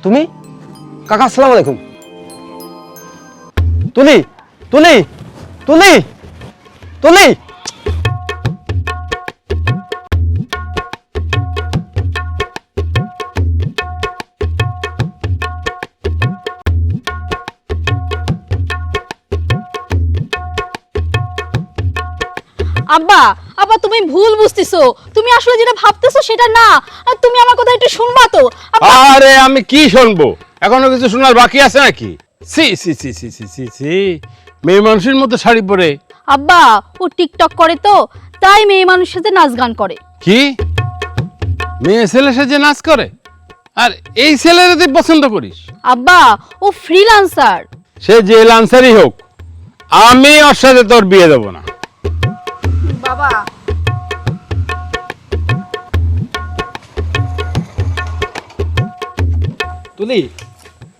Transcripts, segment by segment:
তুমি? কাকা আসসালামু আলাইকুম। তুলি তুলি তুলি তুলি আব্বা আব্বা তুমি ভুল বুঝতেছো, তুমি আসলে যেটা ভাবতেছো সেটা না। আর তুমি আমার কথা একটু শুনবা তো। আরে আমি কি শুনবো, এখনো কিছু শোনার বাকি আছে নাকি? সি সি সি সি সি সি সি মেয়ে মানুষের মতো শাড়ি পরে। আব্বা ও টিকটক করে তো, তাই মেয়ে মানুষের সাথে নাচ গান করে। কি মেয়ে ছেলে সাথে নাচ করে? আর এই ছেলেরা তুই পছন্দ করিস? আব্বা ও ফ্রিল্যান্সার। সে যে লান্সারই হোক, আমি ওর সাথে তোর বিয়ে দেবো না। বাবা তুলি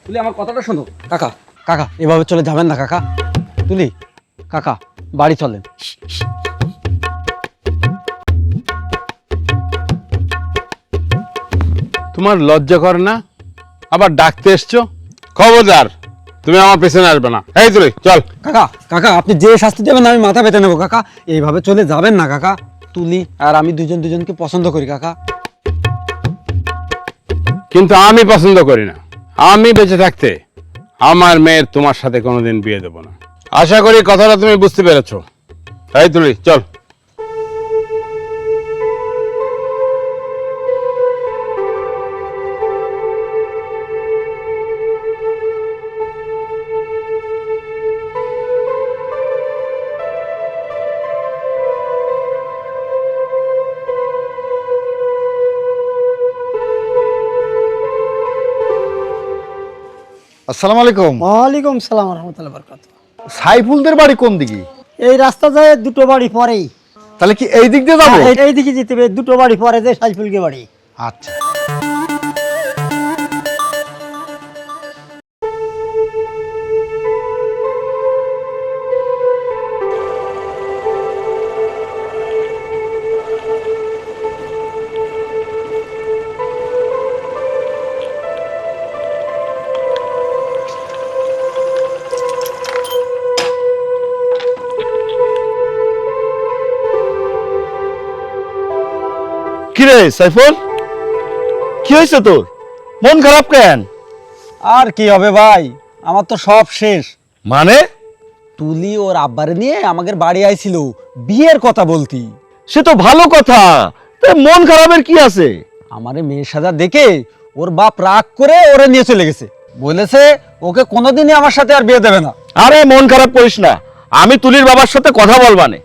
তুলি আমার কথাটা শোনো। কাকা কাকা এভাবে চলে যাবেন না কাকা। তুলি কাকা বাড়ি চলেন। তোমার লজ্জা করে না? আবার ডাকতে এসছো? খবরদার, তুমি আমার পেছনে আসবে না। এই তুই চল। কাকা কাকা আপনি যে শাস্তি দেবেন আমি মাথা পেতে নেবো কাকা। এইভাবে চলে যাবেন না কাকা। তুলি আর আমি দুজন দুজনকে পছন্দ করি কাকা। কিন্তু আমি পছন্দ করি না। আমি বেঁচে থাকতে আমার মেয়ের তোমার সাথে কোনোদিন বিয়ে দেবো না। আশা করি কথাটা তুমি বুঝতে পেরেছো। এই তুই চল। আসসালামু আলাইকুম। ওয়ালাইকুম সালাম রহমতুল্লাহ বরকাত। সাইফুলদের বাড়ি কোন দিকে? এই রাস্তা যায় দুটো বাড়ি পরেই। তাহলে কি এই দিক দিয়ে যাবো? এই দিকে যেতে হবে, দুটো বাড়ি পরে যে সাইফুলকে বাড়ি। আচ্ছা। কিরে সাইফুল, কি হয়েছে তোর? মন খারাপ কেন? আর কি হবে ভাই, আমার তো সব শেষ। মানে? তুলি ওর আব্বারে নিয়ে আমাদের বাড়ি আইছিল বিয়ের কথা বলতি। সে তো ভালো কথা, তাই মন খারাপের কি আছে? আমারে মেয়ের সাজা দেখে ওর বাপ রাগ করে ওরে নিয়ে চলে গেছে। বলেছে ওকে কোনোদিনই আমার সাথে আর বিয়ে দেবে না। আরে মন খারাপ করিস না, আমি তুলির বাবার সাথে কথা বলবানে।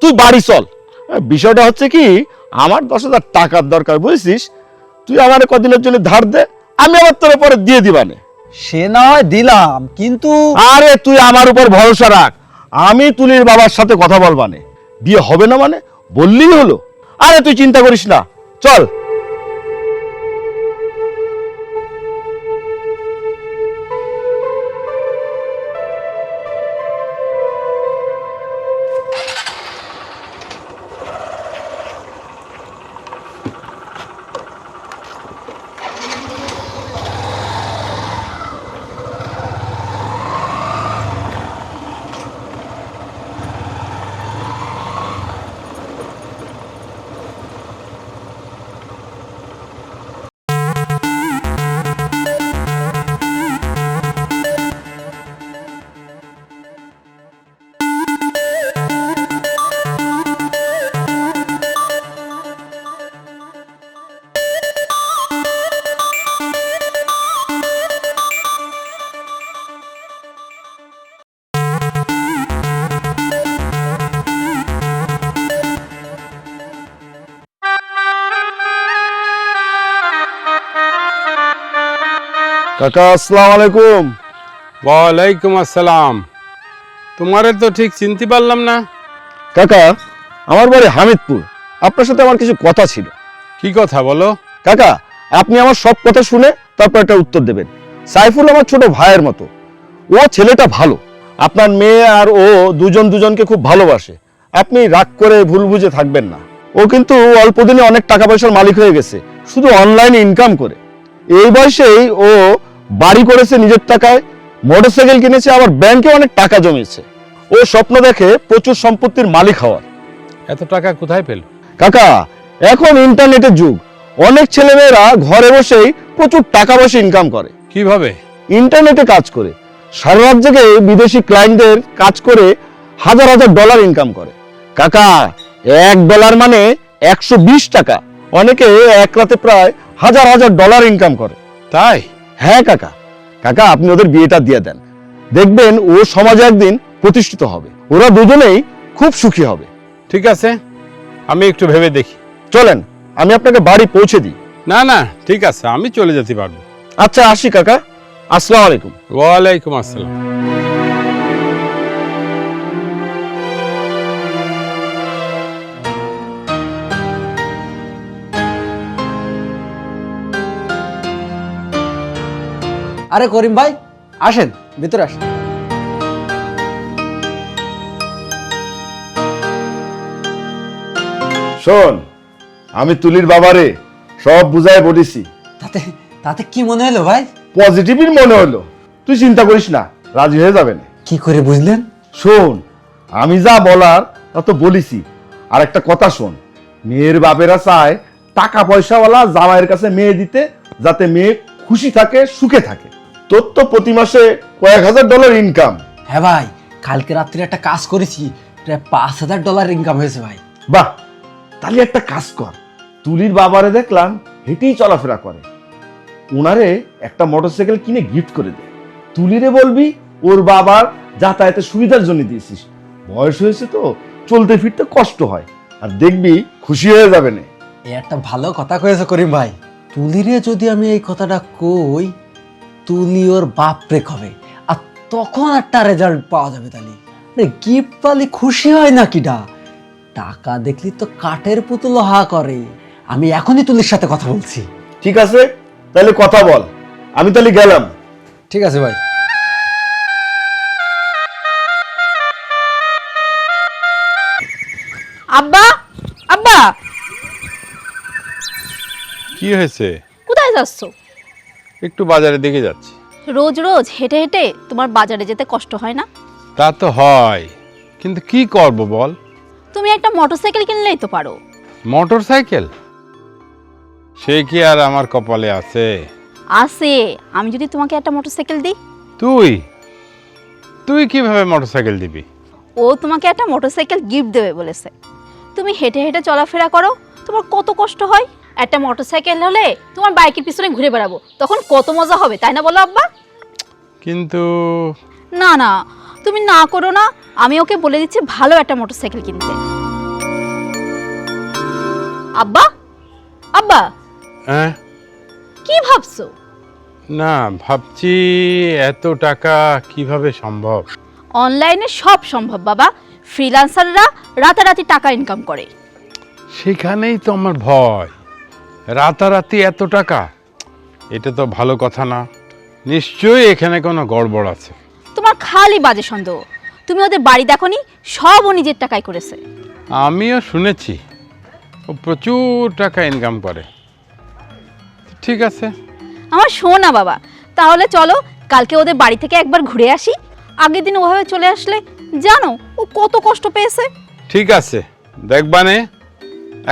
তুই বাড়ি চল। বিষয়টা হচ্ছে কি, আমার 10,000 টাকার দরকার, বুঝছিস? তুই আমার কদিনের জন্য ধার দে, আমি আবার তোর পরে দিয়ে দিবানে। সে না হয় দিলাম, কিন্তু আরে তুই আমার উপর ভরসা রাখ, আমি তুলির বাবার সাথে কথা বলবানে। বিয়ে হবে না মানে বললেই হলো। আরে তুই চিন্তা করিস না, চল। কাকা আসসালামু আলাইকুম। ওয়ালাইকুম আসসালাম। তোমারে তো ঠিক চিনতে পারলাম না। কাকা আমার বাড়ি হামিদপুর, আপনার সাথে আমার কিছু কথা ছিল। কি কথা বলো? কাকা আপনি আমার সব কথা শুনে তারপর একটা উত্তর দেবেন। সাইফুল আমার ছোট ভাইয়ের মতো, ও ছেলেটা ভালো। আপনার মেয়ে আর ও দুজন দুজনকে খুব ভালোবাসে। আপনি রাগ করে ভুল বুঝে থাকবেন না। ও কিন্তু অল্প দিনে অনেক টাকা পয়সার মালিক হয়ে গেছে, শুধু অনলাইনে ইনকাম করে। এই বয়সেই ও বাড়ি করেছে নিজের টাকায়, মোটরসাইকেল কিনেছে, আবার ব্যাংকে অনেক টাকা জমিয়েছে। ও স্বপ্ন দেখে প্রচুর সম্পত্তির মালিক হওয়ার। এত টাকা কোথায় পেল? কাকা, এখন ইন্টারনেটের যুগ, অনেক ছেলেমেয়েরা ঘরে বসেই প্রচুর টাকা পয়সা ইনকাম করে। কিভাবে? ইন্টারনেটে কাজ করে সারা রাত জেগে বিদেশি ক্লায়েন্টদের কাজ করে হাজার হাজার ডলার ইনকাম করে। কাকা, $1 মানে 120 টাকা। অনেকে এক রাতে প্রায় হাজার হাজার ডলার ইনকাম করে। তাই? হ্যাঁ কাকা। কাকা, আপনি ওদের বিয়েটা দিয়ে দেন, দেখবেন ও সমাজে একদিন প্রতিষ্ঠিত হবে। ওরা দুজনেই খুব সুখী হবে। ঠিক আছে, আমি একটু ভেবে দেখি। চলেন, আমি আপনাকে বাড়ি পৌঁছে দিই। না না, ঠিক আছে, আমি চলে যেতে পারবো। আচ্ছা, আসি কাকা। আসসালামু আলাইকুম। ওয়ালাইকুম আসসালাম। আরে করিম ভাই, আসেন, ভিতরে আসেন। শোন, আমি তুলির বাবারে সব বুঝায় বলেছি। তাতে তাতে কি মনে হলো ভাই? পজিটিভই মনে হলো। তুই চিন্তা করিস না, রাজি হয়ে যাবে না। কি করে বুঝলেন? শোন, আমি যা বলার তা তো বলিছি। আর একটা কথা শোন, মেয়ের বাপেরা চায় টাকা পয়সাওয়ালা জামাইয়ের কাছে মেয়ে দিতে, যাতে মেয়ে খুশি থাকে, সুখে থাকে। তোর তো প্রতি মাসে কয়েক হাজার ডলার ইনকাম। হ্যাঁ ভাই, কালকে রাত্রে একটা কাজ করেছি, প্রায় $5,000 ইনকাম হয়েছে ভাই। বাহ, তাহলে একটা কাজ কর। তুলির বাবারে দেখলাম হেঁটেই চলাফেরা করে, ওনারে একটা মোটরসাইকেল কিনে গিফট করে দে। তুলিরে বলবি ওর বাবার যাতায়াতের সুবিধার জন্য দিয়েছিস, বয়স হয়েছে তো, চলতে ফিরতে কষ্ট হয়, আর দেখবি খুশি হয়ে যাবে না। এই একটা ভালো কথা কয়েছে করিম ভাই। তুলিরে যদি আমি এই কথাটা কই, তুলি ওর বাপরে হবে, আর তখন একটা রেজাল্ট পাওয়া যাবে। তাহলে গিফট পালি খুশি হয় না কিডা? টাকা দেখলি তো কাঠের পুতুল হা করে। আমি এখনই তুলির সাথে কথা বলছি। ঠিক আছে, তাহলে কথা বল, আমি তাহলে গেলাম। ঠিক আছে ভাই। আব্বা, আব্বা, কি হয়েছে? কোথায় যাচ্ছ? একটু বাজারের দিকে যাচ্ছি। রোজ রোজ হেঁটে হেঁটে তোমার বাজারে যেতে কষ্ট হয় না? তা তো হয়, কিন্তু কি করব বল? তুমি একটা মোটরসাইকেল কিনলেই তো পারো। Motor cycle? সে কি আর আমার কপালে আছে? আছে। আমি যদি তোমাকে একটা মোটরসাইকেল দিই? তুই তুই কিভাবে মোটর সাইকেল দিবি? ও তোমাকে একটা মোটরসাইকেল গিফট দেবে বলেছে। তুমি হেঁটে হেঁটে চলাফেরা করো, তোমার কত কষ্ট হয়। একটা মোটরসাইকেল হলে তোমার বাইকের পিছনে ঘুরে বেড়াবো, তখন কত মজা হবে, তাই না বলো আব্বা? কিন্তু না না, তুমি না করো না। আমি ওকে বলে দিচ্ছি ভালো একটা মোটরসাইকেল কিনতে। আব্বা, আব্বা, হ্যাঁ, কি ভাবছো? না, ভাবছি এত টাকা কিভাবে সম্ভব? অনলাইনে সব সম্ভব বাবা। ফ্রিল্যান্সাররা রাতারাতি টাকা ইনকাম করে। সেখানেই তো আমার ভয়। রাতারাতি এত টাকা, এটা তো ভালো কথা না। নিশ্চয়ই এখানে কোনো গড়বড় আছে। তোমার খালি বাজে সন্দেহ। তুমি ওদের বাড়ি দেখোনি? সব ও নিজের টাকায় করেছে। আমিও শুনেছি ও প্রচুর টাকা ইনকাম করে। ঠিক আছে, আমার শোনা বাবা, তাহলে চলো কালকে ওদের বাড়ি থেকে একবার ঘুরে আসি। আগের দিন ওভাবে চলে আসলে জানো ও কত কষ্ট পেয়েছে। ঠিক আছে, দেখবানে।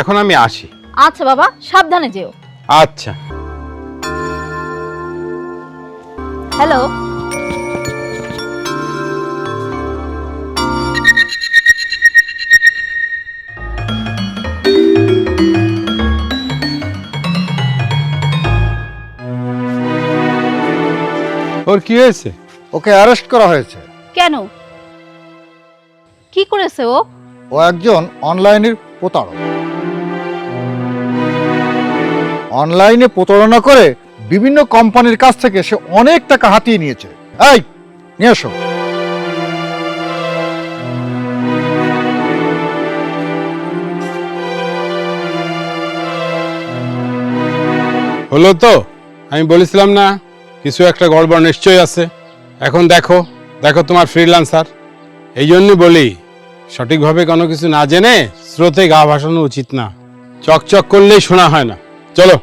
এখন আমি আসি। আচ্ছা বাবা, সাবধানে যেও। আচ্ছা। হ্যালো। ওর কি হয়েছে? ওকে অ্যারেস্ট করা হয়েছে। কেন? কি করেছে ও? ও একজন অনলাইনের প্রতারক। অনলাইনে প্রতারণা করে বিভিন্ন কোম্পানির কাছ থেকে সে অনেক টাকা হাতিয়ে নিয়েছে। এই নিয়ে এসো। হলো তো? আমি বলেছিলাম না কিছু একটা গড়বড় নিশ্চয়ই আছে। এখন দেখো দেখো তোমার ফ্রিল্যান্সার। এই জন্যই বলি, সঠিকভাবে কোনো কিছু না জেনে স্রোতে গা ভাসানো উচিত না। চকচক করলেই শোনা হয় না। চলো।